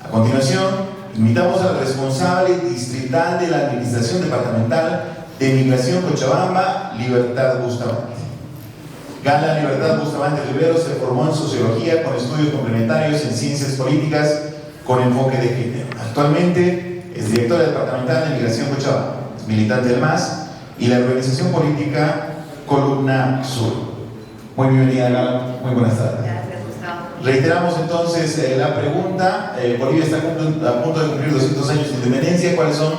A continuación, invitamos al responsable distrital de la Administración Departamental de Migración Cochabamba, Libertad Bustamante. Gala Libertad Bustamante Rivero se formó en Sociología con estudios complementarios en Ciencias Políticas con enfoque de género. Actualmente es directora departamental de Migración Cochabamba, es militante del MAS y la organización política Columna Sur. Muy bienvenida, Gala. Muy buenas tardes. Gracias, Gustavo. Reiteramos entonces la pregunta. Bolivia está a punto de cumplir 200 años de independencia. ¿Cuáles son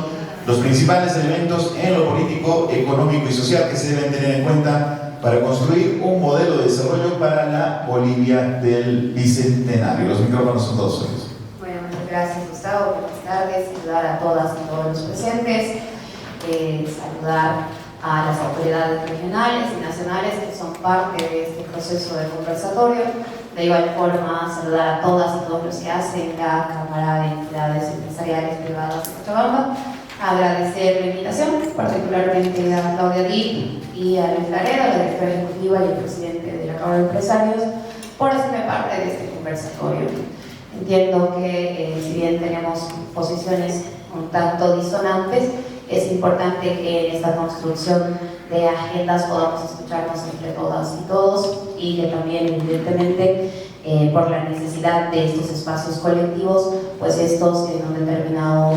los principales elementos en lo político, económico y social que se deben tener en cuenta para construir un modelo de desarrollo para la Bolivia del Bicentenario? Los micrófonos son todos suyos. Bueno, muchas gracias, Gustavo. Buenas tardes. Saludar a todas y todos los presentes. Saludar a las autoridades regionales y nacionales que son parte de este proceso de conversatorio. De igual forma, saludar a todas y todos los que hacen la Cámara de Entidades Empresariales Privadas de Cochabamba. Agradecer la invitación, particularmente a Claudia Dip y a Luis Laredo, la directora ejecutiva y el presidente de la Cámara de Empresarios, por hacerme parte de este conversatorio. Entiendo que si bien tenemos posiciones un tanto disonantes, es importante que en esta construcción de agendas podamos escucharnos entre todas y todos, y que también, evidentemente, por la necesidad de estos espacios colectivos, pues estos en un determinado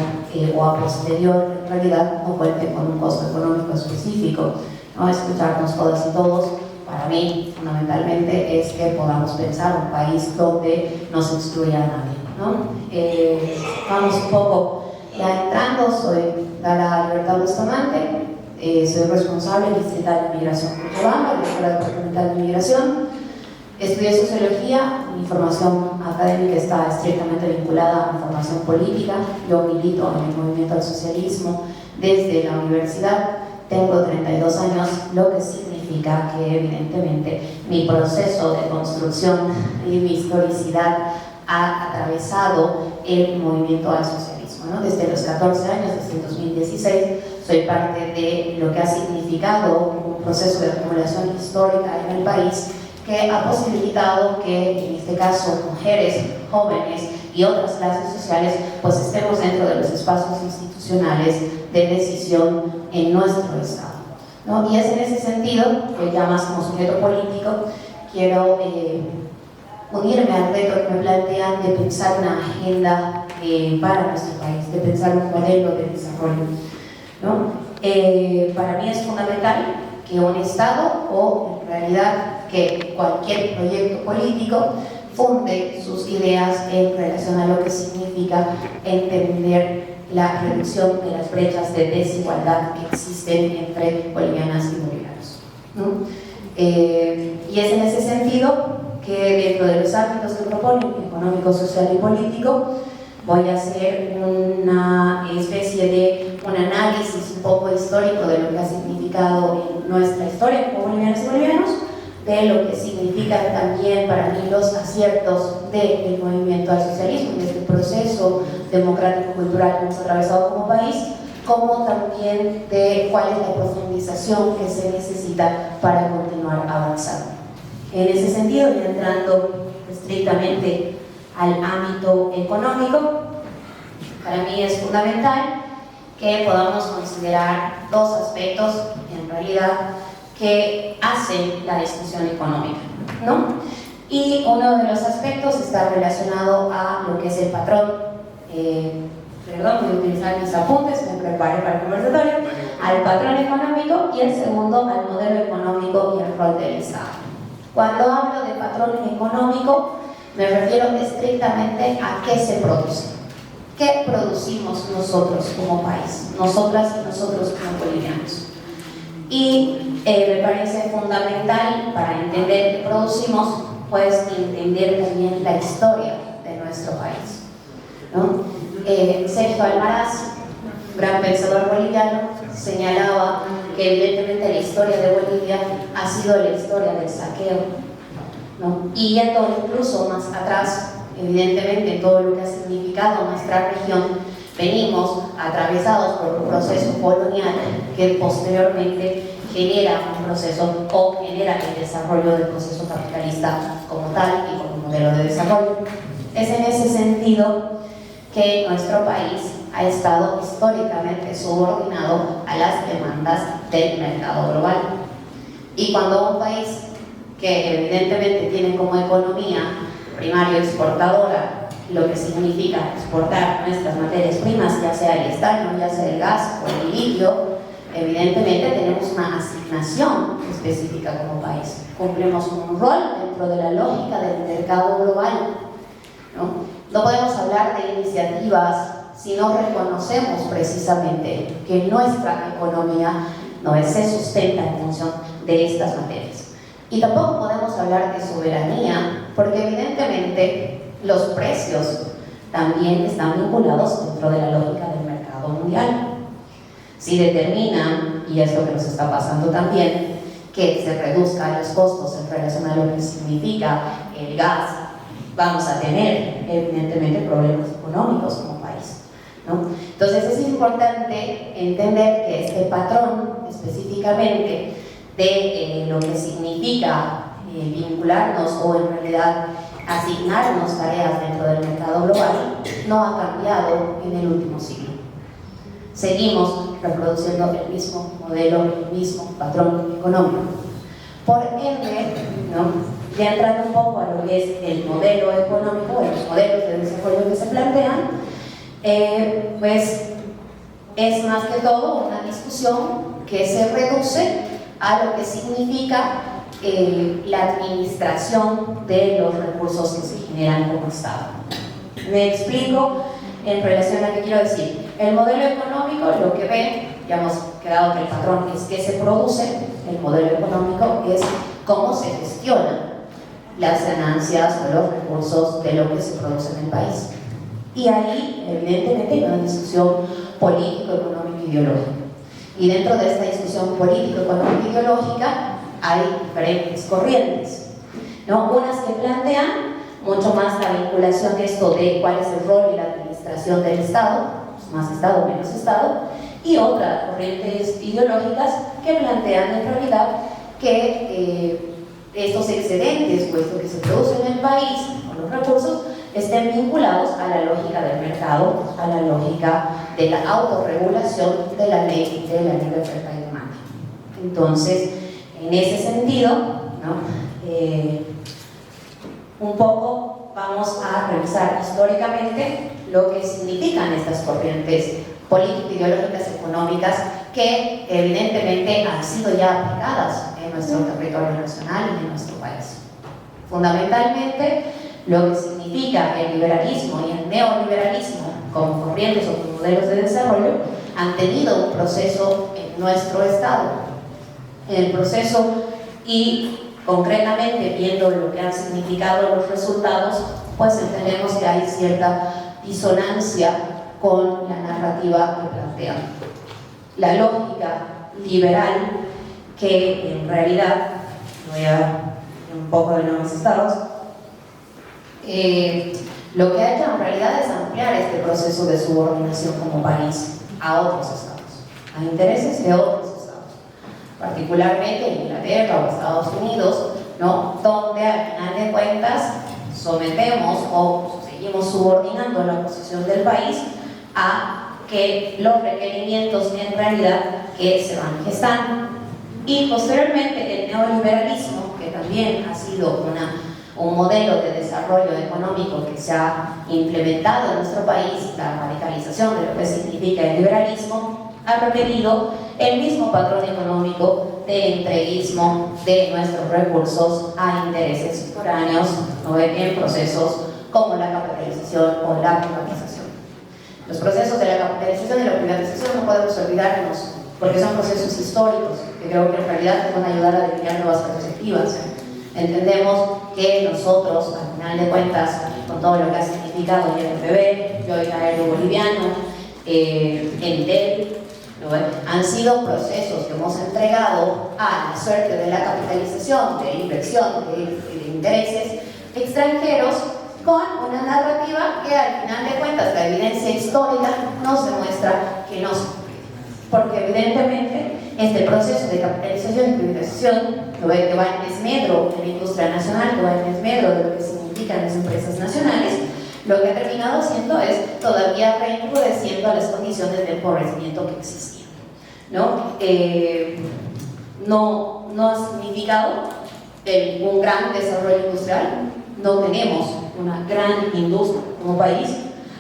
o a posterior en realidad no cuenten con un costo económico específico, ¿no? Escucharnos todas y todos, para mí, fundamentalmente, es que podamos pensar un país donde no se excluya a nadie, ¿no? Vamos un poco ya entrando. Soy Gala Libertad Bustamante, soy responsable distrital de Migración Cochabamba, directora departamental de Migración. Estudié Sociología, mi formación académica está estrictamente vinculada a mi formación política. Yo milito en el movimiento al socialismo desde la universidad. Tengo 32 años, lo que significa que evidentemente mi proceso de construcción y mi historicidad ha atravesado el movimiento al socialismo, ¿no? Desde los 14 años, desde el 2016, soy parte de lo que ha significado un proceso de acumulación histórica en el país que ha posibilitado que, en este caso, mujeres, jóvenes y otras clases sociales, pues estemos dentro de los espacios institucionales de decisión en nuestro Estado, ¿no? Y es en ese sentido que ya más como sujeto político quiero unirme al reto que me plantean de pensar una agenda para nuestro país, de pensar un modelo de desarrollo, ¿no? Para mí es fundamental que un Estado, o en realidad que cualquier proyecto político, funde sus ideas en relación a lo que significa entender la reducción de las brechas de desigualdad que existen entre bolivianas y bolivianos, ¿no? Y es en ese sentido que dentro de los ámbitos que proponen, económico, social y político, voy a hacer una especie de un análisis un poco histórico de lo que ha significado en nuestra historia como bolivianas y bolivianos, de lo que significan también para mí los aciertos del movimiento al socialismo, de este proceso democrático-cultural que hemos atravesado como país, como también de cuál es la profundización que se necesita para continuar avanzando. En ese sentido, y entrando estrictamente al ámbito económico, para mí es fundamental que podamos considerar dos aspectos, en realidad, que hacen la discusión económica, ¿no? Y uno de los aspectos está relacionado a lo que es el patrón, perdón, voy a utilizar mis apuntes, me preparé para el conversatorio, al patrón económico, y el segundo al modelo económico y el rol del Estado. Cuando hablo de patrón económico, me refiero estrictamente a qué se produce. ¿Qué producimos nosotros como país? Nosotras y nosotros como bolivianos. Y me parece fundamental para entender qué producimos, pues entender también la historia de nuestro país, ¿no? Sergio Almaraz, gran pensador boliviano, señalaba que evidentemente la historia de Bolivia ha sido la historia del saqueo, ¿no? Y yendo incluso más atrás, evidentemente todo lo que ha significado nuestra región, venimos atravesados por un proceso colonial que posteriormente genera un proceso o genera el desarrollo del proceso capitalista como tal y como modelo de desarrollo. Es en ese sentido que nuestro país ha estado históricamente subordinado a las demandas del mercado global. Y cuando un país que evidentemente tiene como economía primaria exportadora, lo que significa exportar nuestras materias primas, ya sea el estaño, ya sea el gas o el litio, evidentemente tenemos una asignación específica como país. Cumplimos un rol dentro de la lógica del mercado global, ¿no? Podemos hablar de iniciativas si no reconocemos precisamente que nuestra economía se sustenta en función de estas materias. Y tampoco podemos hablar de soberanía, porque evidentemente los precios también están vinculados dentro de la lógica del mercado mundial. Si determinan, y es lo que nos está pasando también, que se reduzcan los costos en relación a lo que significa el gas, vamos a tener evidentemente problemas económicos como país, ¿no? Entonces es importante entender que este patrón específicamente de lo que significa vincularnos o en realidad asignarnos tareas dentro del mercado global no ha cambiado en el último siglo. Seguimos reproduciendo el mismo modelo, el mismo patrón económico. Por ende, ya entrando un poco a lo que es el modelo económico, los modelos de desarrollo que se plantean, pues es más que todo una discusión que se reduce a lo que significa la administración de los recursos que se generan como Estado. Me explico en relación a qué quiero decir. El modelo económico, lo que ve, ya hemos quedado que el patrón es que se produce, el modelo económico es cómo se gestionan las ganancias o los recursos de lo que se produce en el país. Y ahí, evidentemente, hay una discusión político-económico-ideológica. Y dentro de esta discusión político-económico-ideológica hay diferentes corrientes, ¿no? Unas que plantean mucho más la vinculación de esto de cuál es el rol y la administración del Estado, más Estado, menos Estado, y otras corrientes ideológicas que plantean en realidad que estos excedentes o esto que se produce en el país, o los recursos, estén vinculados a la lógica del mercado, a la lógica de la autorregulación de la ley de la libre oferta y demanda. Entonces, en ese sentido, un poco vamos a revisar históricamente lo que significan estas corrientes político-ideológicas económicas que evidentemente han sido ya aplicadas en nuestro territorio nacional y en nuestro país. Fundamentalmente, lo que significa el liberalismo y el neoliberalismo como corrientes o como modelos de desarrollo han tenido un proceso en nuestro Estado. En el proceso y concretamente viendo lo que han significado los resultados, pues entendemos que hay cierta disonancia con la narrativa que plantean. La lógica liberal, que en realidad, voy a un poco de nuevos estados, lo que ha hecho en realidad es ampliar este proceso de subordinación como país a otros estados, a intereses de otros estados, particularmente en Inglaterra o Estados Unidos, ¿no? Donde al final de cuentas sometemos o seguimos subordinando la posición del país a que los requerimientos en realidad que se van gestando. Y posteriormente el neoliberalismo, que también ha sido un modelo de desarrollo económico que se ha implementado en nuestro país, la radicalización de lo que significa el liberalismo, ha repetido el mismo patrón económico de entreguismo de nuestros recursos a intereses foráneos, ¿no?, en procesos como la capitalización o la privatización. Los procesos de la capitalización y la privatización no podemos olvidarnos porque son procesos históricos que creo que en realidad nos van a ayudar a delinear nuevas perspectivas. Entendemos que nosotros, al final de cuentas, con todo lo que ha significado el FB, Yoy Aéreo Boliviano, Entel, han sido procesos que hemos entregado a la suerte de la capitalización, de inversión, de intereses extranjeros, con una narrativa que al final de cuentas la evidencia histórica nos demuestra que no se cumple. Porque evidentemente este proceso de capitalización y privatización que va en desmedro de la industria nacional, que va en desmedro de lo que significan las empresas nacionales, Lo que ha terminado haciendo es todavía recrudeciendo las condiciones de empobrecimiento que existían, ¿no? No ha significado un gran desarrollo industrial, no tenemos una gran industria como país,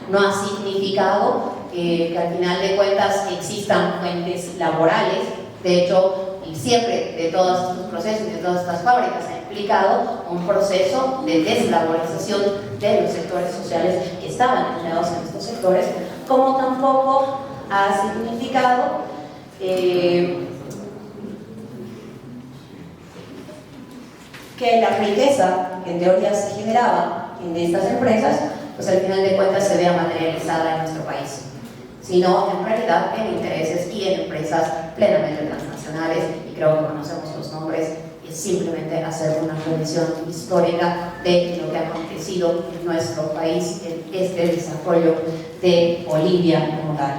no ha significado que al final de cuentas existan fuentes laborales. De hecho, el cierre de todos estos procesos y de todas estas fábricas ha implicado un proceso de deslaborización de los sectores sociales que estaban empleados en estos sectores, como tampoco ha significado que la riqueza que en teoría se generaba en estas empresas, pues al final de cuentas se vea materializada en nuestro país, sino en realidad en intereses y en empresas plenamente transnacionales, y creo que conocemos los nombres, y simplemente hacer una revisión histórica de lo que ha acontecido en nuestro país, en este desarrollo de Bolivia como tal,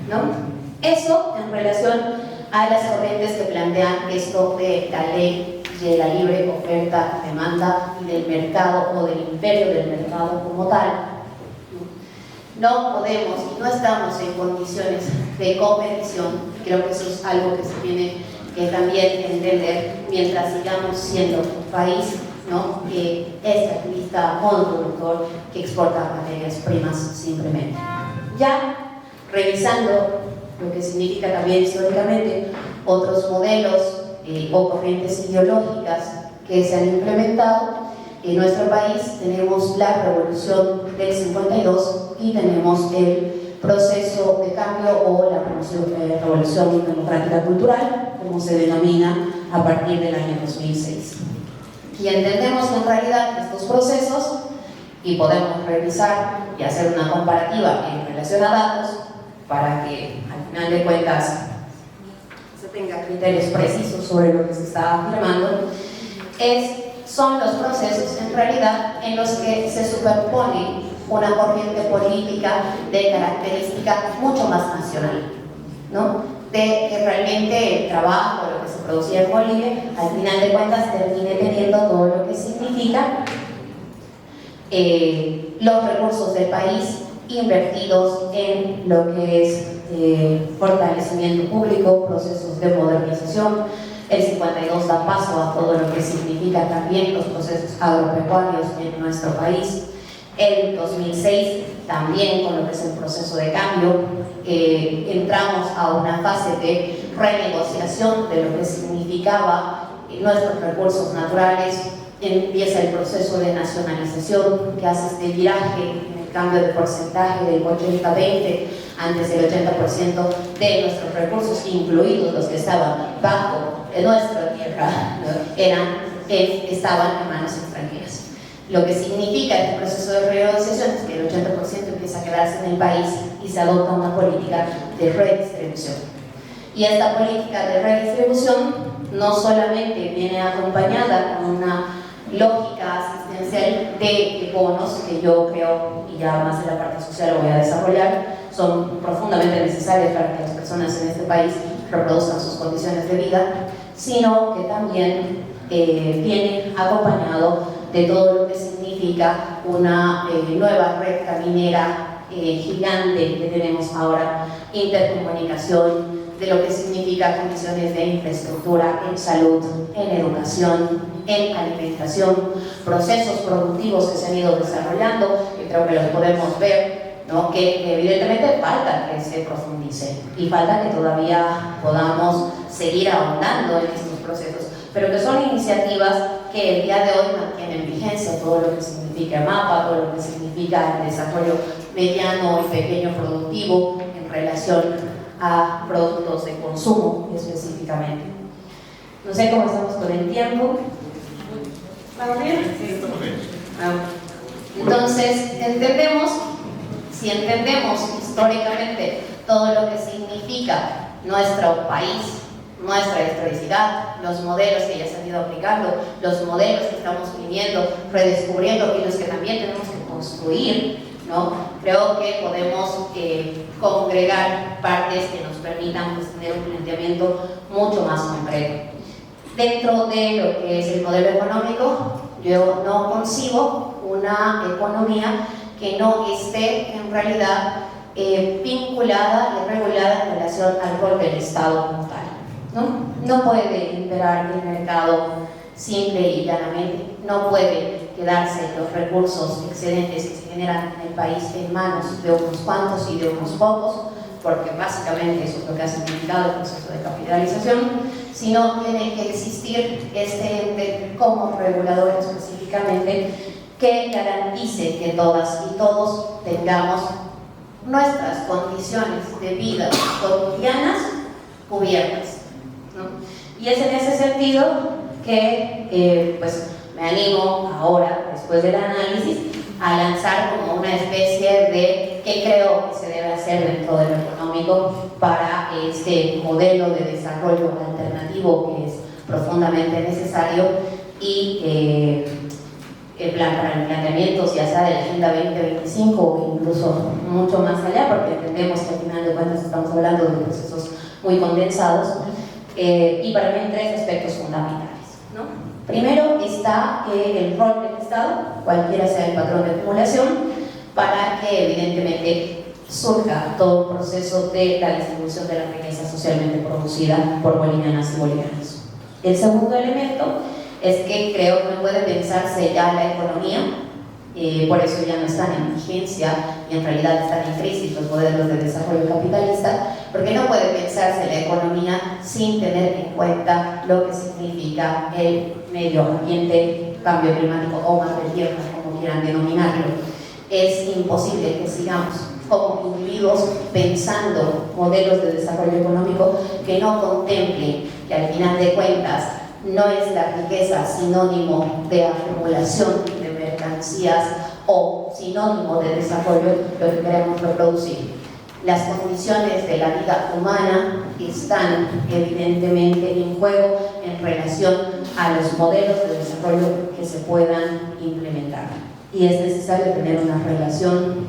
¿no? Eso en relación a las corrientes que plantean esto de la ley de la libre oferta, demanda y del mercado, o del imperio del mercado como tal. No podemos y no estamos en condiciones de competición. Creo que eso es algo que se tiene que también entender mientras sigamos siendo un país, ¿no?, que es activista monoproductor, que exporta materias primas simplemente. Ya revisando lo que significa también históricamente otros modelos o corrientes ideológicas que se han implementado en nuestro país, tenemos la revolución del 52 y tenemos el proceso de cambio o la revolución democrática cultural, como se denomina a partir del año 2006. Y entendemos que en realidad estos procesos, y podemos revisar y hacer una comparativa en relación a datos para que al final de cuentas se tenga criterios precisos sobre lo que se está afirmando, son los procesos en realidad en los que se superpone una corriente política de característica mucho más nacional, ¿no? De que realmente el trabajo, lo que se producía en Bolivia, al final de cuentas termine teniendo todo lo que significa los recursos del país invertidos en lo que es fortalecimiento público, procesos de modernización. El 52 da paso a todo lo que significa también los procesos agropecuarios en nuestro país. El 2006 también, con lo que es el proceso de cambio, entramos a una fase de renegociación de lo que significaba nuestros recursos naturales. Empieza el proceso de nacionalización que hace este viraje en el cambio de porcentaje del 80-20. Antes el 80% de nuestros recursos, incluidos los que estaban bajo nuestra tierra, estaban en manos extranjeras. Lo que significa este proceso de renegociación es que el 80% empieza a quedarse en el país y se adopta una política de redistribución. Y esta política de redistribución no solamente viene acompañada con una lógica asistencial de bonos, que yo creo, y ya más de la parte social lo voy a desarrollar, son profundamente necesarias para que las personas en este país reproduzcan sus condiciones de vida, sino que también viene acompañado de todo lo que significa una nueva red caminera gigante que tenemos ahora, intercomunicación, de lo que significa condiciones de infraestructura en salud, en educación, en alimentación, procesos productivos que se han ido desarrollando, que creo que los podemos ver, ¿no?, que evidentemente falta que se profundice y falta que todavía podamos seguir ahondando en estos procesos, pero que son iniciativas que el día de hoy mantienen vigencia, todo lo que significa el mapa, todo lo que significa el desarrollo mediano y pequeño productivo en relación a productos de consumo específicamente. No sé cómo estamos con el tiempo. ¿Vamos bien? Sí, estamos bien. Entonces, si entendemos históricamente todo lo que significa nuestro país, nuestra historicidad, los modelos que ya se han ido aplicando, los modelos que estamos viniendo, redescubriendo y los que también tenemos que construir, ¿no? Creo que podemos congregar partes que nos permitan, pues, tener un planteamiento mucho más concreto. Dentro de lo que es el modelo económico, yo no concibo una economía que no esté en realidad vinculada y regulada en relación al rol del Estado como tal, no puede imperar el mercado simple y llanamente, no puede quedarse los recursos excedentes que se generan en el país en manos de unos cuantos y de unos pocos, porque básicamente eso es lo que ha significado el proceso de capitalización, sino tiene que existir este ente como regulador específicamente que garantice que todas y todos tengamos nuestras condiciones de vida cotidianas cubiertas, Y es en ese sentido que pues me animo ahora, después del análisis, a lanzar como una especie de qué creo que se debe hacer dentro de lo económico para este modelo de desarrollo alternativo que es profundamente necesario y para el planteamiento ya sea de la Agenda 2025 o incluso mucho más allá, porque entendemos que al final de cuentas estamos hablando de procesos muy condensados, y para mí hay tres aspectos fundamentales, Primero está el rol del Estado, cualquiera sea el patrón de acumulación, para que evidentemente surja todo un proceso de la distribución de la riqueza socialmente producida por bolivianas y bolivianos. El segundo elemento es que creo que no puede pensarse ya la economía, por eso ya no están en vigencia y en realidad están en crisis los modelos de desarrollo capitalista, porque no puede pensarse la economía sin tener en cuenta lo que significa el medio ambiente, cambio climático o madre tierra, como quieran denominarlo. Es imposible que sigamos como individuos pensando modelos de desarrollo económico que no contemplen que al final de cuentas no es la riqueza sinónimo de acumulación de mercancías o sinónimo de desarrollo lo que queremos reproducir. Las condiciones de la vida humana están evidentemente en juego en relación a los modelos de desarrollo que se puedan implementar. Y es necesario tener una relación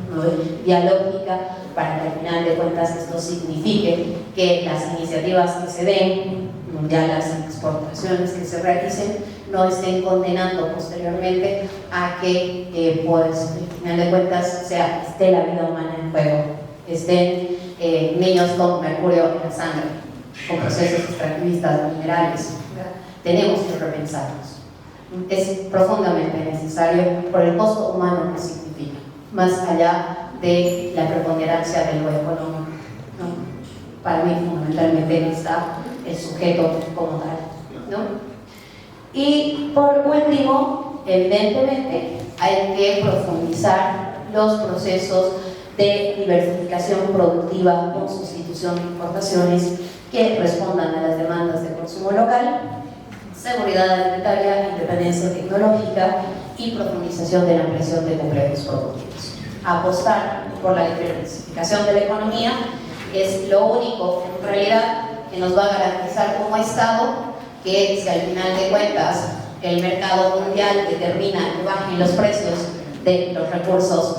dialógica para que al final de cuentas esto signifique que las iniciativas que se den, ya las exportaciones que se realicen, no estén condenando posteriormente a que pues al final de cuentas esté la vida humana en juego, estén niños con mercurio en la sangre, con procesos extractivistas de minerales. Tenemos que repensarnos. Es profundamente necesario por el costo humano que significa, más allá de la preponderancia de lo económico, Para mí fundamentalmente está el sujeto como tal, Y por último, evidentemente, hay que profundizar los procesos de diversificación productiva con sustitución de importaciones que respondan a las demandas de consumo local, seguridad alimentaria, independencia tecnológica y profundización de la ampliación de complejos productivos. Apostar por la diversificación de la economía es lo único, en realidad, que nos va a garantizar como Estado que si al final de cuentas el mercado mundial determina que bajen los precios de los recursos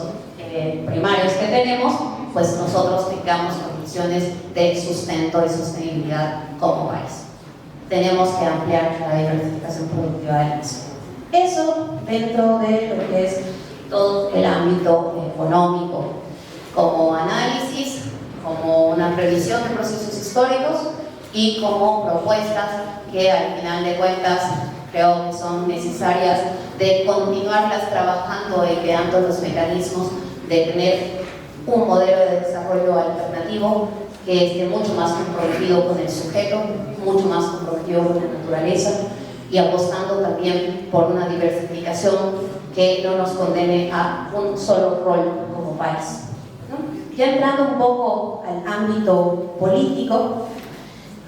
primarios que tenemos, pues nosotros tengamos condiciones de sustento y sostenibilidad como país. Tenemos que ampliar la diversificación productiva del mismo. Eso dentro de lo que es todo el ámbito económico, como análisis, como una previsión de procesos históricos y como propuestas que al final de cuentas creo que son necesarias de continuarlas trabajando y creando los mecanismos de tener un modelo de desarrollo alternativo que esté mucho más comprometido con el sujeto, mucho más comprometido con la naturaleza y apostando también por una diversificación que no nos condene a un solo rol como país. Ya entrando un poco al ámbito político,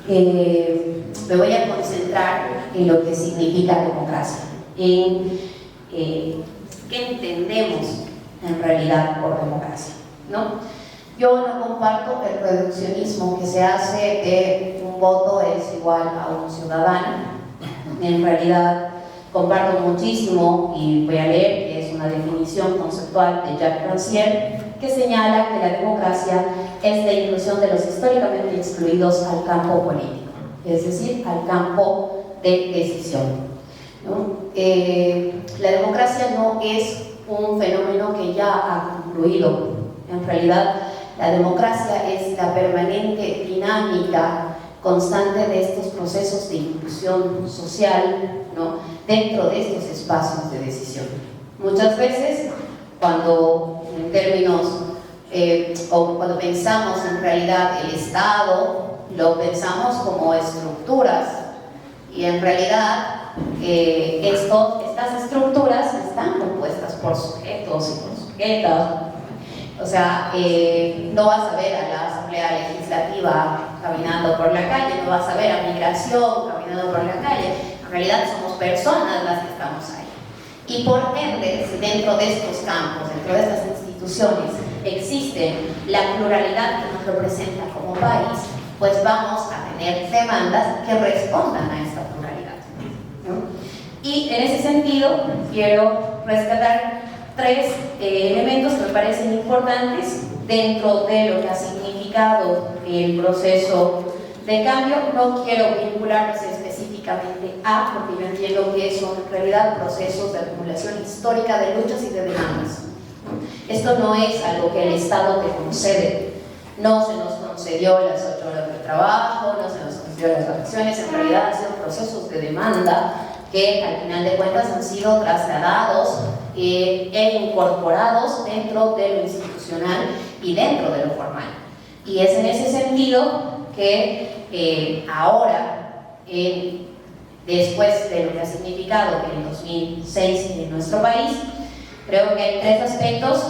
me voy a concentrar en lo que significa democracia, en qué entendemos en realidad por democracia, Yo no comparto el reduccionismo que se hace de un voto es igual a un ciudadano. En realidad comparto muchísimo, y voy a leer, que es una definición conceptual de Jacques Rancière, que señala que la democracia es la inclusión de los históricamente excluidos al campo político, es decir, al campo de decisión. La democracia no es un fenómeno que ya ha concluido. En realidad, la democracia es la permanente dinámica constante de estos procesos de inclusión social, ¿no?, dentro de estos espacios de decisión. Muchas veces, cuando en términos o cuando pensamos en realidad el Estado, lo pensamos como estructuras, y en realidad estas estructuras están compuestas por sujetos y por sujetas. O sea, no vas a ver a la Asamblea Legislativa caminando por la calle, no vas a ver a Migración caminando por la calle. En realidad somos personas las que estamos ahí. Y por ende, si dentro de estos campos, dentro de estas instituciones, existe la pluralidad que nos representa como país, pues vamos a tener demandas que respondan a esta pluralidad, ¿no? Y en ese sentido, quiero rescatar tres elementos que me parecen importantes dentro de lo que ha significado el proceso de cambio. No quiero vincularlos específicamente a, porque yo entiendo que son en realidad procesos de acumulación histórica de luchas y de demandas. Esto no es algo que el Estado te concede, no se nos concedió las 8 horas de trabajo, no se nos concedió las vacaciones, en realidad han sido procesos de demanda que al final de cuentas han sido trasladados e incorporados dentro de lo institucional y dentro de lo formal. Y es en ese sentido que ahora, después de lo que ha significado el 2006 en nuestro país, creo que hay tres aspectos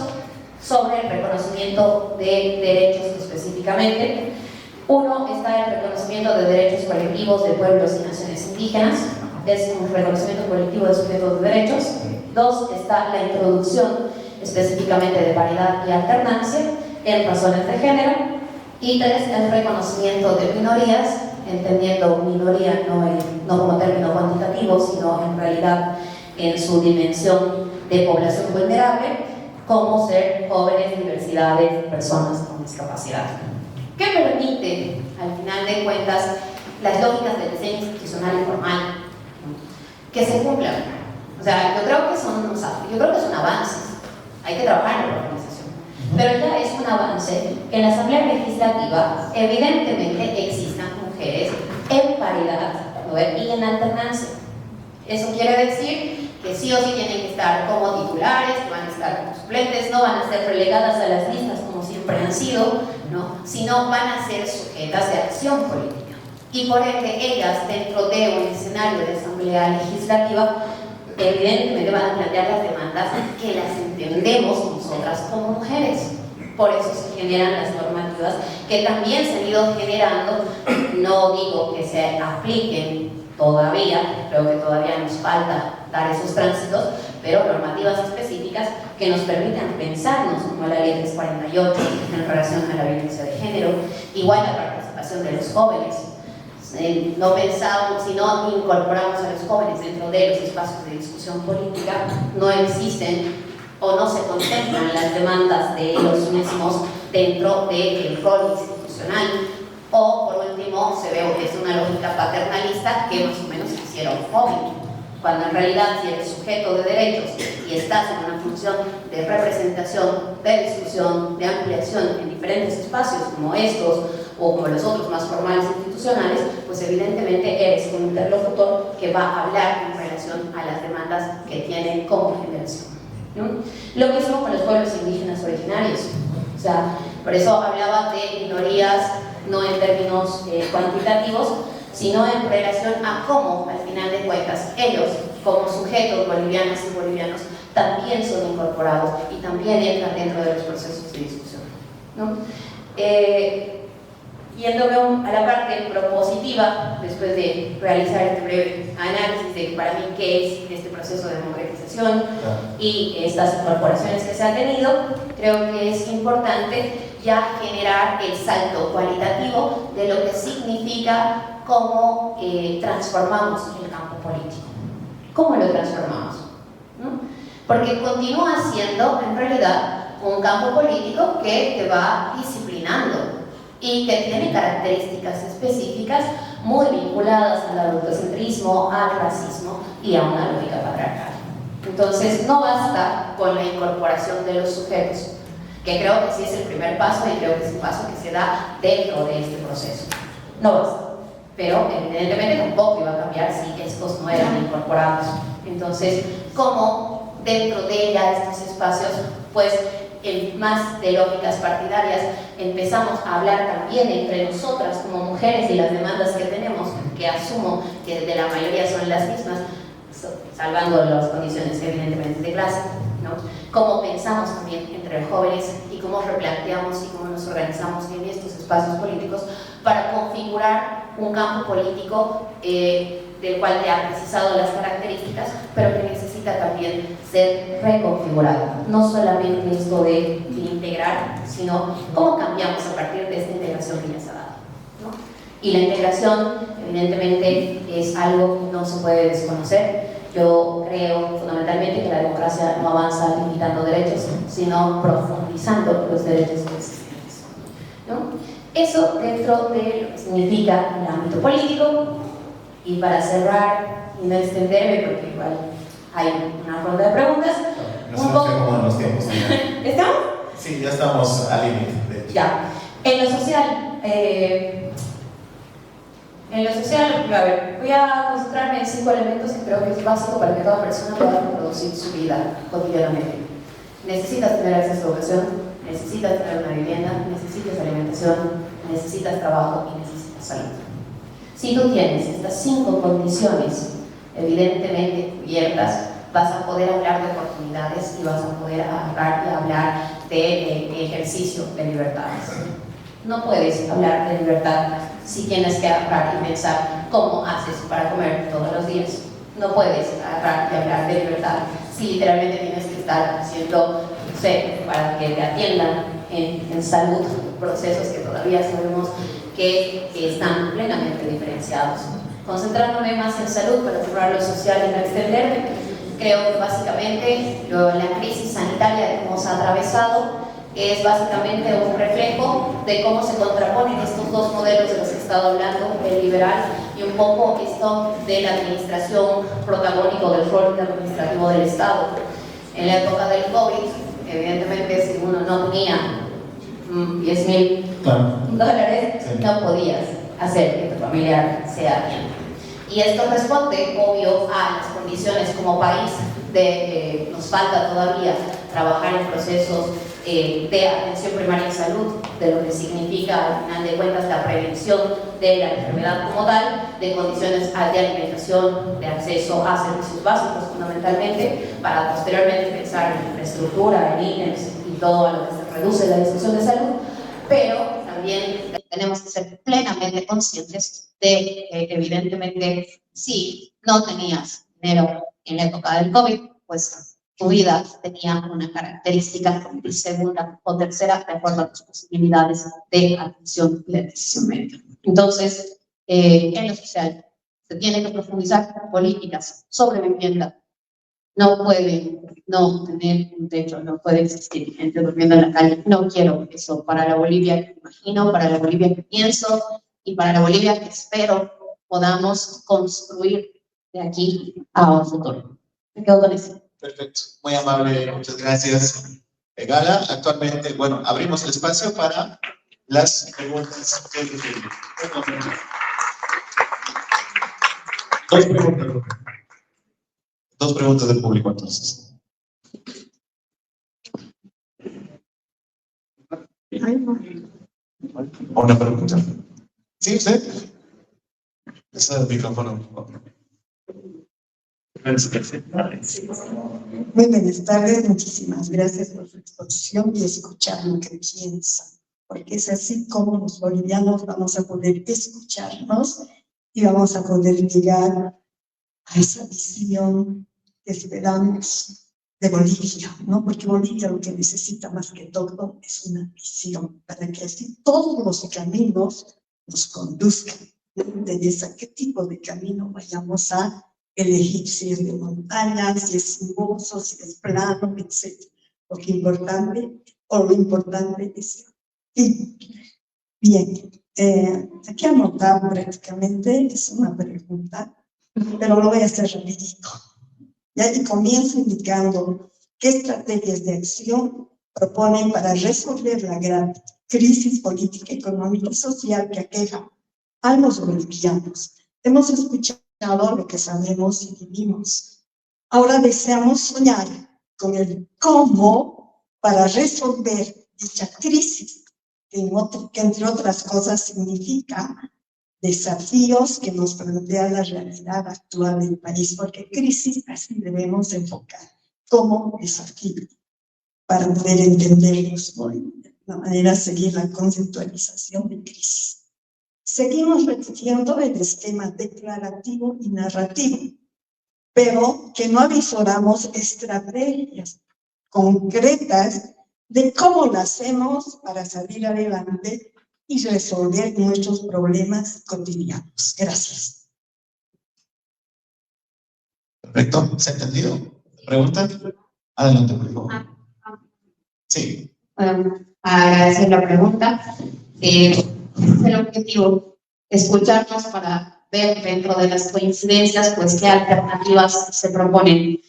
sobre el reconocimiento de derechos específicamente. Uno está el reconocimiento de derechos colectivos de pueblos y naciones indígenas, es un reconocimiento colectivo de sujetos de derechos. Dos, está la introducción específicamente de paridad y alternancia en razones de género. Y tres, el reconocimiento de minorías, entendiendo minoría no como término cuantitativo, sino en realidad en su dimensión de población vulnerable, como ser jóvenes, diversidades, personas con discapacidad. ¿Qué permite, al final de cuentas, las lógicas del diseño institucional y formal que se cumplan? O sea, yo creo que son avances, hay que trabajar en la organización, pero ya es un avance que en la Asamblea Legislativa evidentemente existan mujeres en paridad, ¿no?, y en alternancia. Eso quiere decir que sí o sí tienen que estar como titulares, que van a estar como suplentes, no van a ser relegadas a las listas como siempre han sido, ¿no?, sino van a ser sujetas de acción política. Y por ende, ellas, dentro de un escenario de Asamblea Legislativa, evidentemente van a plantear las demandas que las entendemos nosotras como mujeres. Por eso se generan las normativas que también se han ido generando. No digo que se apliquen todavía, creo que todavía nos falta dar esos tránsitos, pero normativas específicas que nos permitan pensarnos, como la Ley 348 en relación a la violencia de género, igual la participación de los jóvenes. No pensamos, si no incorporamos a los jóvenes dentro de los espacios de discusión política, no existen o no se contemplan las demandas de los mismos dentro del rol institucional. O por último, se ve que es una lógica paternalista que más o menos quisiera un joven, cuando en realidad si eres sujeto de derechos y estás en una función de representación, de discusión, de ampliación en diferentes espacios como estos o como los otros más formales institucionales, pues evidentemente eres un interlocutor que va a hablar en relación a las demandas que tienen como generación, ¿no? Lo mismo con los pueblos indígenas originarios. O sea, por eso hablaba de minorías no en términos cuantitativos, sino en relación a cómo, al final de cuentas, ellos, como sujetos bolivianos y bolivianos, también son incorporados y también entran dentro de los procesos de discusión, ¿no? Yéndome a la parte propositiva, después de realizar este breve análisis de para mí qué es este proceso de democratización y estas incorporaciones que se han tenido, creo que es importante ya generar el salto cualitativo de lo que significa cómo transformamos el campo político. ¿Cómo lo transformamos? ¿No? Porque continúa siendo en realidad un campo político que te va disciplinando y que tiene características específicas muy vinculadas al adultocentrismo, al racismo y a una lógica patriarcal, Entonces, no basta con la incorporación de los sujetos, que creo que sí es el primer paso y creo que es un paso que se da dentro de este proceso. No basta. Pero evidentemente tampoco iba a cambiar si estos no eran incorporados. Entonces, como dentro de ya estos espacios, pues más de lógicas partidarias, empezamos a hablar también entre nosotras como mujeres y las demandas que tenemos, que asumo que de la mayoría son las mismas, salvando las condiciones evidentemente de clase, ¿no? Cómo pensamos también entre jóvenes y cómo replanteamos y cómo nos organizamos en estos espacios políticos para configurar un campo político del cual te ha precisado las características, pero que necesita también ser reconfigurado. No solamente esto de integrar, sino cómo cambiamos a partir de esta integración que ya se ha dado, ¿no? Y la integración, evidentemente, es algo que no se puede desconocer. Yo creo fundamentalmente que la democracia no avanza limitando derechos, sino profundizando los derechos existentes, ¿no? Eso dentro de lo que significa el ámbito político. Y para cerrar y no extenderme, porque igual hay una ronda de preguntas. No sé cómo en los tiempos. ¿Estamos? Sí, ya estamos al límite. Ya. En lo social, a ver, voy a concentrarme en 5 elementos que creo que es básico para que toda persona pueda reproducir su vida cotidianamente. Necesitas tener acceso a educación, necesitas tener una vivienda, necesitas alimentación, necesitas trabajo y necesitas salud. Si tú tienes estas 5 condiciones evidentemente cubiertas, vas a poder hablar de oportunidades y vas a poder hablar de ejercicio de libertades. No puedes hablar de libertad si tienes que agarrar y pensar cómo haces para comer todos los días. No puedes agarrar y hablar de libertad si literalmente tienes que estar haciendo, no sé, para que te atiendan en salud, procesos que todavía sabemos que están plenamente diferenciados. Concentrándome más en salud para cerrar lo social y no extenderme, creo que básicamente la crisis sanitaria que hemos atravesado es básicamente un reflejo de cómo se contraponen estos dos modelos de los que he estado hablando, el liberal y un poco esto de la administración protagónico del rol administrativo del Estado. En la época del COVID, evidentemente si uno no tenía 10.000 dólares, sí, no podías hacer que tu familiar sea bien. Y esto responde, obvio, a las condiciones como país de nos falta todavía trabajar en procesos de atención primaria en salud, de lo que significa al final de cuentas la prevención de la enfermedad como tal, de condiciones de alimentación, de acceso a servicios básicos fundamentalmente, para posteriormente pensar en infraestructura, en INES y todo a lo que se reduce la discusión de salud, pero también tenemos que ser plenamente conscientes de que evidentemente si no tenías dinero en la época del COVID, pues tu vida tenía una característica de segunda o tercera de acuerdo a tus posibilidades de atención y de decisión médica. Entonces, en lo social, se tiene que profundizar políticas sobre vivienda. No puede no tener un techo, no puede existir gente durmiendo en la calle. No quiero eso para la Bolivia que imagino, para la Bolivia que pienso y para la Bolivia que espero podamos construir de aquí a un futuro. Me quedo con eso. Perfecto, muy amable, muchas gracias. Gala, actualmente, bueno, abrimos el espacio para las preguntas del público. Dos preguntas del público, entonces. ¿Una pregunta? ¿Sí, usted? Ese es el micrófono. Muy buenas tardes, muchísimas gracias por su exposición y escuchar lo que piensan, porque es así como los bolivianos vamos a poder escucharnos y vamos a poder llegar a esa visión que esperamos de Bolivia, ¿no? Porque Bolivia lo que necesita más que todo es una visión, para que así todos los caminos nos conduzcan. No interesa qué tipo de camino vayamos a elegir, si es de montaña, si es sinuoso, si es plano, etc. Lo importante es... Y, bien, aquí anotado prácticamente es una pregunta, pero lo voy a hacer rapidito. ¿ya? Y comienza indicando qué estrategias de acción proponen para resolver la gran crisis política, económica y social que aqueja a los bolivianos. Hemos escuchado lo que sabemos y vivimos. Ahora deseamos soñar con el cómo para resolver dicha crisis, que entre otras cosas significa desafíos que nos plantea la realidad actual del país, porque crisis así debemos enfocar como desafío para poder entenderlos, ¿no? De una manera seguir la conceptualización de crisis. Seguimos repitiendo el esquema declarativo y narrativo, pero que no avisoramos estrategias concretas de cómo lo hacemos para salir adelante y resolver nuestros problemas cotidianos. Gracias. Perfecto, ¿se ha entendido? ¿Pregunta? Adelante, por favor. Sí. Agradecer la pregunta. Es el objetivo, escucharnos para ver dentro de las coincidencias, pues qué alternativas se proponen.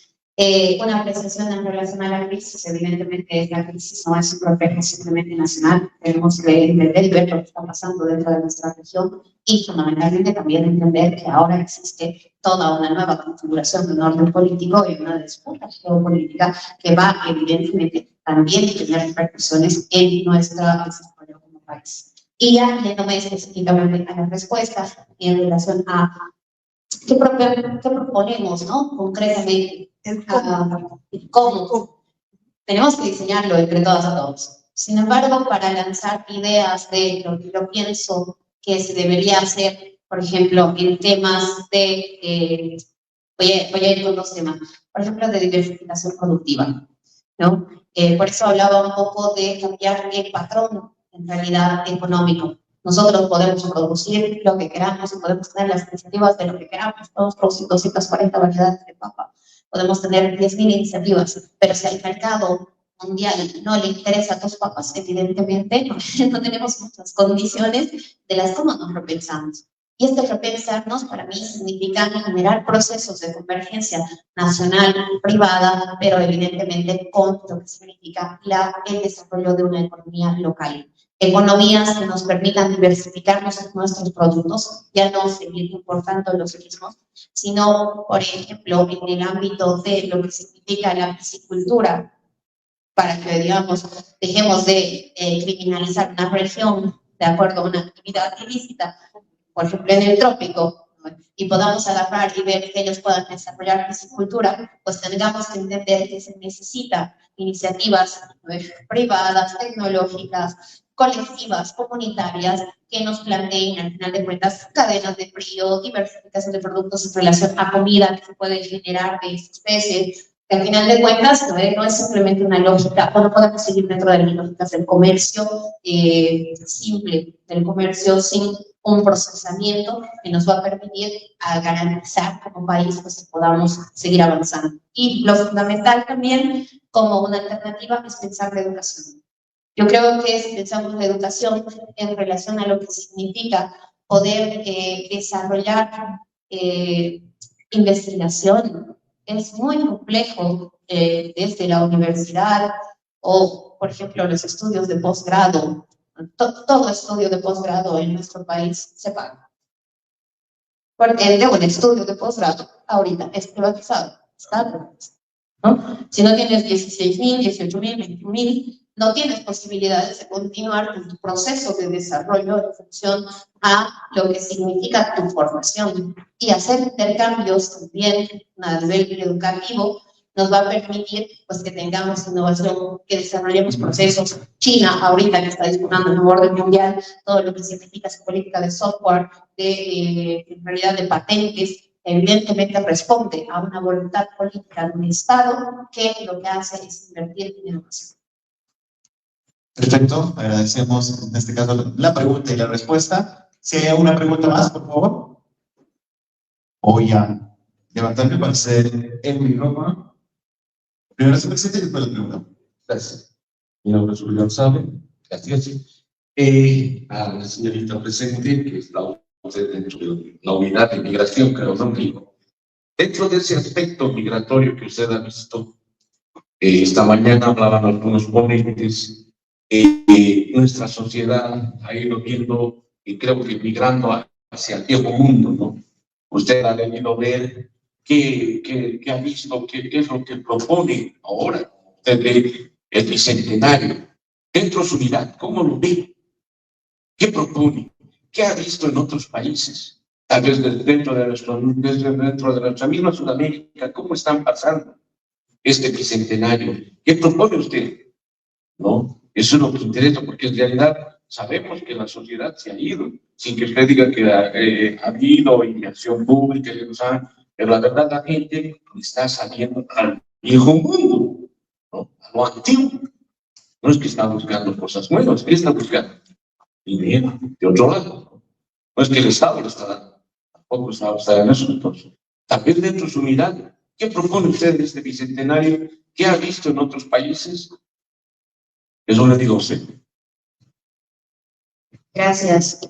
Una apreciación en relación a la crisis, evidentemente la crisis no es un problema simplemente nacional, tenemos que entender y ver lo que está pasando dentro de nuestra región y fundamentalmente también entender que ahora existe toda una nueva configuración de un orden político y una disputa geopolítica que va evidentemente también a tener repercusiones en nuestro desarrollo como país. Y ya yéndome específicamente a la respuesta en relación a qué proponemos, ¿no? Concretamente, cómo tenemos que diseñarlo entre todas y todos. Sin embargo, para lanzar ideas de lo que yo pienso que se debería hacer, por ejemplo, en temas de, voy a ir con dos temas, por ejemplo, de diversificación productiva, ¿no? Por eso hablaba un poco de cambiar el patrón, en realidad, económico. Nosotros podemos producir lo que queramos y podemos tener las iniciativas de lo que queramos. Podemos producir 240 variedades de papa. Podemos tener 10.000 iniciativas, pero si al mercado mundial no le interesa a tus papas, evidentemente no tenemos muchas condiciones de las cómo nos repensamos. Y este repensarnos para mí significa generar procesos de convergencia nacional, privada, pero evidentemente con lo que significa el desarrollo de una economía local. Economías que nos permitan diversificar nuestros productos, ya no seguir importando los mismos, sino, por ejemplo, en el ámbito de lo que significa la piscicultura, para que, digamos, dejemos de criminalizar una región de acuerdo a una actividad ilícita, por ejemplo, en el trópico, y podamos agarrar y ver que ellos puedan desarrollar piscicultura, pues tengamos que entender que se necesitan iniciativas privadas, tecnológicas, colectivas, comunitarias, que nos planteen, al final de cuentas, cadenas de frío, diversificación de productos en relación a comida que se puede generar de esta especie, que al final de cuentas no es simplemente una lógica, o no podemos seguir dentro de las lógicas del comercio simple, del comercio sin un procesamiento que nos va a permitir garantizar como país pues, que podamos seguir avanzando. Y lo fundamental también, como una alternativa, es pensar la educación. Yo creo que si pensamos la educación en relación a lo que significa poder desarrollar investigación, es muy complejo desde la universidad o, por ejemplo, los estudios de posgrado. Todo estudio de posgrado en nuestro país se paga. Porque un estudio de posgrado ahorita es privatizado, está privatizado, ¿no? Si no tienes 16.000, 18.000, 21.000, no tienes posibilidades de continuar con tu proceso de desarrollo en función a lo que significa tu formación. Y hacer intercambios también a nivel educativo nos va a permitir pues, que tengamos innovación, que desarrollemos procesos. China, ahorita que está disputando en el orden mundial, todo lo que significa su política de software, en realidad de patentes, evidentemente responde a una voluntad política de un Estado que lo que hace es invertir en educación. Perfecto, agradecemos en este caso la pregunta y la respuesta. Si hay alguna pregunta más, por favor. Voy a levantarme para hacer el micrófono. Primero se presenta y después la pregunta. Gracias. Mi nombre es Julián Sabe. Gracias. A la señorita presente, que está usted dentro de la unidad de migración, creo, no digo. Dentro de ese aspecto migratorio que usted ha visto, esta mañana hablaban algunos ponentes, nuestra sociedad ha ido viendo, y creo que migrando hacia el viejo mundo, ¿no? Usted ha debido ver qué ha visto, qué es lo que propone ahora. Usted ve el bicentenario. Dentro de su unidad, ¿cómo lo ve? ¿Qué propone? ¿Qué ha visto en otros países? Tal vez dentro de nuestra misma Sudamérica, ¿cómo están pasando este bicentenario? ¿Qué propone usted? ¿No? Eso es lo que interesa, porque en realidad sabemos que la sociedad se ha ido, sin que usted diga que ha habido inacción pública, pero la verdad la gente está saliendo al viejo mundo, ¿no? A lo antiguo. No es que está buscando cosas nuevas, ¿qué está buscando? Dinero, de otro lado. No es que el Estado lo está dando, tampoco está en eso. Entonces, también dentro de su unidad, ¿qué propone usted de este bicentenario? ¿Qué ha visto en otros países? Eso le digo a usted. Gracias.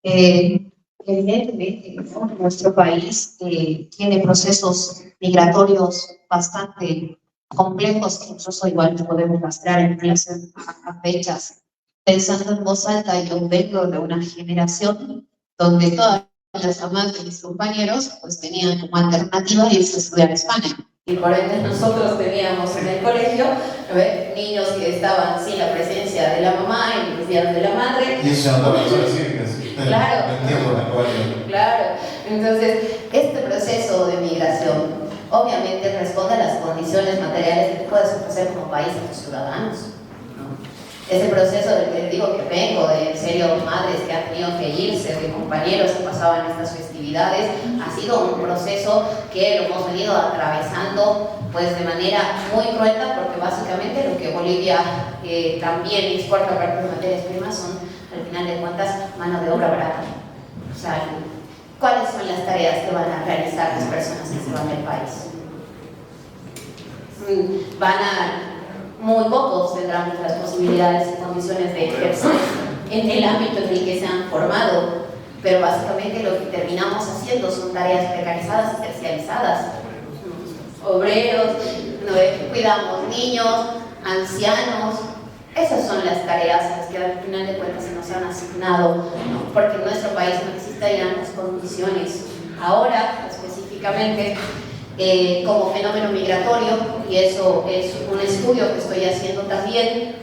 Evidentemente, ¿no? Nuestro país tiene procesos migratorios bastante complejos, que incluso igual podemos rastrear en relación a fechas. Pensando en voz alta, yo vengo de una generación donde todas las mamás de mis compañeros pues tenían como alternativa irse a estudiar a España. Y por ende nosotros teníamos en el colegio niños que estaban sin la presencia de la mamá en los días de la madre. Y eso no también son cívicas. Claro. No entiendo la cual. Claro. Entonces, este proceso de migración obviamente responde a las condiciones materiales que puedes ofrecer como país a tus ciudadanos. Ese proceso del que digo que vengo, de en serio madres que han tenido que irse, de compañeros que pasaban estas festividades, ha sido un proceso que lo hemos venido atravesando pues de manera muy cruenta, porque básicamente lo que Bolivia también exporta para las materias primas son, al final de cuentas, mano de obra barata. O sea, ¿cuáles son las tareas que van a realizar las personas que se van del país? Muy pocos tendrán las posibilidades y condiciones de ejercer en el ámbito en el que se han formado, pero básicamente lo que terminamos haciendo son tareas precarizadas y terciarizadas. Obreros, cuidamos niños, ancianos, esas son las tareas a las que al final de cuentas se nos han asignado, ¿no? Porque en nuestro país no existían las condiciones. Ahora, específicamente, como fenómeno migratorio, y eso es un estudio que estoy haciendo también,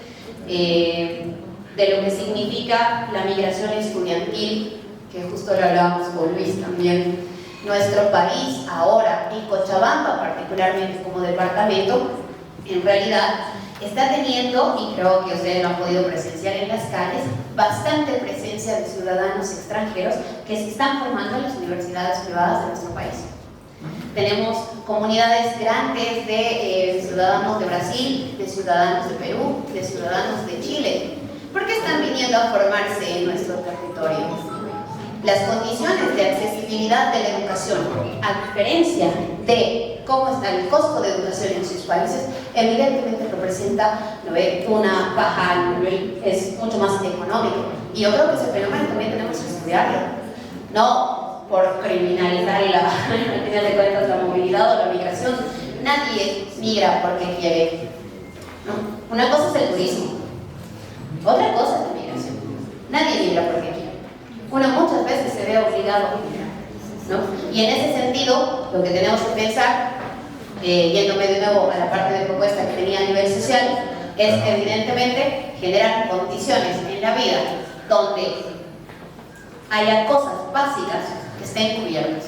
de lo que significa la migración estudiantil, que justo lo hablábamos con Luis también. Nuestro país ahora, y Cochabamba particularmente como departamento, en realidad está teniendo, y creo que ustedes lo han podido presenciar en las calles, bastante presencia de ciudadanos extranjeros que se están formando en las universidades privadas de nuestro país. Tenemos comunidades grandes de ciudadanos de Brasil, de ciudadanos de Perú, de ciudadanos de Chile. ¿Por qué están viniendo a formarse en nuestro territorio? Las condiciones de accesibilidad de la educación, a diferencia de cómo está el costo de educación en sus países, evidentemente representa una baja, es mucho más económico. Y yo creo que ese fenómeno también tenemos que estudiarlo. No por criminalizar al final de cuentas la movilidad o la migración. Nadie migra porque quiere, ¿no? Una cosa es el turismo, otra cosa es la migración. Nadie migra porque quiere. Uno muchas veces se ve obligado a migrar, ¿no? Y en ese sentido, lo que tenemos que pensar, yéndome de nuevo a la parte de propuesta que tenía a nivel social, es evidentemente generar condiciones en la vida donde haya cosas básicas que estén cubiertas,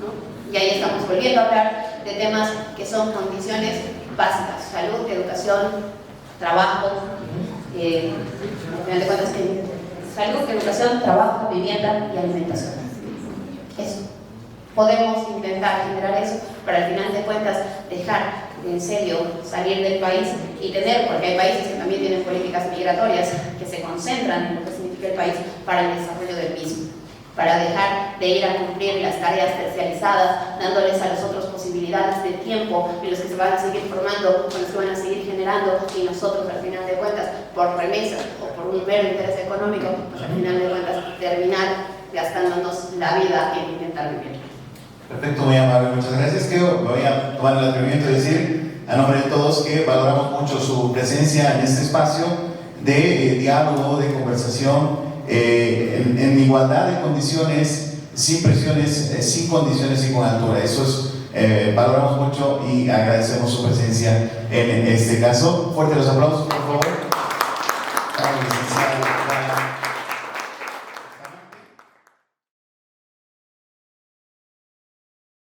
¿no? Y ahí estamos volviendo a hablar de temas que son condiciones básicas: salud, educación, trabajo, al final de cuentas, salud, educación, trabajo, vivienda y alimentación. Eso. Podemos intentar generar eso para al final de cuentas dejar en serio salir del país y tener, porque hay países que también tienen políticas migratorias que se concentran en lo que significa el país para el desarrollo del mismo, para dejar de ir a cumplir las tareas terciarizadas, dándoles a los otros posibilidades de tiempo en los que se van a seguir formando, con los que van a seguir generando, y nosotros al final de cuentas, por remesas o por un mero interés económico, pues al final de cuentas terminar gastándonos la vida en intentar vivir. Perfecto, muy amable. muchas gracias. Que voy a tomar el atrevimiento de decir, a nombre de todos, que valoramos mucho su presencia en este espacio de diálogo, de conversación, en igualdad de condiciones, sin presiones, sin condiciones y con altura. Eso es, valoramos mucho y agradecemos su presencia en este caso. Fuerte los aplausos, por favor. Licenciado.